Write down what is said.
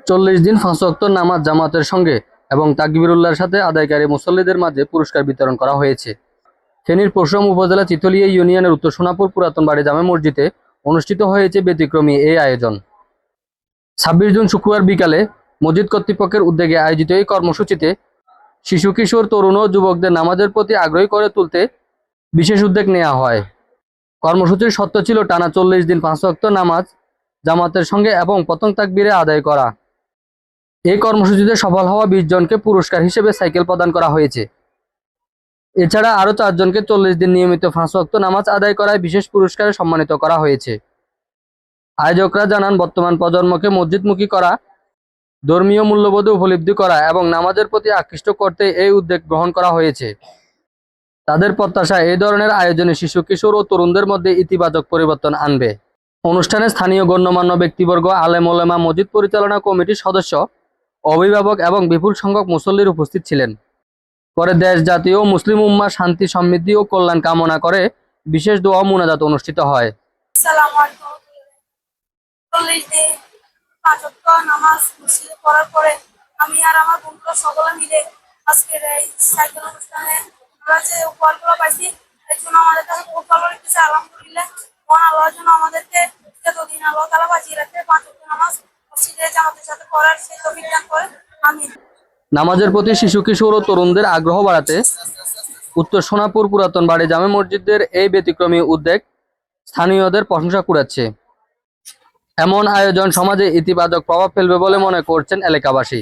40 দিন 5 ওয়াক্ত নামাজ জামাতের সঙ্গে এবং তাকবীরুল্লাহর সাথে আদায়কারী মুসল্লিদের মাঝে পুরস্কার বিতরণ করা হয়েছে। ফেনীর পরশুরাম উপজেলা চিতলিয়া ইউনিয়নের উত্তর সোনাপুর পুরাতন বাড়ি জামে মসজিদে অনুষ্ঠিত হয়েছে ব্যতিক্রমী এই আয়োজন। 26 জুন শুক্রবার বিকালে মসজিদ কর্তৃপক্ষের উদ্যোগে আয়োজিত এই কর্মসূচিতে শিশু কিশোর তরুণ ও যুবকদের নামাজের প্রতি আগ্রহী করে তুলতে বিশেষ উদ্যোগ নেওয়া হয়। কর্মসূচির সত্য ছিল টানা 40 দিন 5 ওয়াক্ত নামাজ জামাতের সঙ্গে এবং প্রথম তাকবীরে আদায় করা। এই কর্মসূচিতে সফল হওয়া 20 জনকে পুরস্কার হিসেবে সাইকেল প্রদান করা হয়েছে। এছাড়া আরও 4 জনকে 40 দিন নিয়মিত 5 ওয়াক্ত নামাজ আদায় করায় বিশেষ পুরস্কারে সম্মানিত করা হয়েছে। আয়োজকরা জানান, বর্তমান প্রজন্মকে মসজিদমুখী করা, ধর্মীয় মূল্যবোধে উপলব্ধি করা এবং নামাজের প্রতি আকৃষ্ট করতে এই উদ্যোগ গ্রহণ করা হয়েছে। তাদের প্রত্যাশা, এই ধরনের আয়োজনে শিশু কিশোর ও তরুণদের মধ্যে ইতিবাচক পরিবর্তন আনবে। অনুষ্ঠানে স্থানীয় গণ্যমান্য ব্যক্তিবর্গ, আলেম ওলামা, মসজিদ পরিচালনা কমিটির সদস্য, অভিভাবক এবং বিপুল সংখ্যক মুসল্লির উপস্থিত ছিলেন। পরে দেশ, জাতি ও মুসলিম উম্মাহর শান্তি, সমৃদ্ধি ও কল্যাণ কামনা করে বিশেষ দোয়া ও মুনাজাত অনুষ্ঠিত হয়। আসসালামু আলাইকুম। 40 দিন 5 ওয়াক্ত নামাজ মসজিদে পড়ার পরে আমি আর আমার বন্ধুরা সকলে মিলে আজকের এই সাইকেল অনুষ্ঠানে আমরা যে উপহারগুলো পাইছি এর জন্য আমাদের কাছে খুব ভালো লাগতেছে। আলহামদুলিল্লাহ, মহান আল্লাহর জন্য আমাদেরকে যতদিন আল্লাহ তাআলা বাঁচিয়ে রাখতে 5 ওয়াক্ত নামাজ মসজিদে জামাতের সাথে পড়ার সেই তৌফিক দান করেন। আমিন। নামাজের প্রতি শিশু কিশোর ও তরুণদের আগ্রহ বাড়াতে উত্তর সোনাপুর পুরাতন বাড়ি জামে মসজিদের এই ব্যতিক্রমী উদ্যোগ স্থানীয়দের প্রশংসা কুড়াচ্ছে। এমন আয়োজন সমাজে ইতিবাচক প্রভাব ফেলবে বলে মনে করছেন এলাকাবাসী।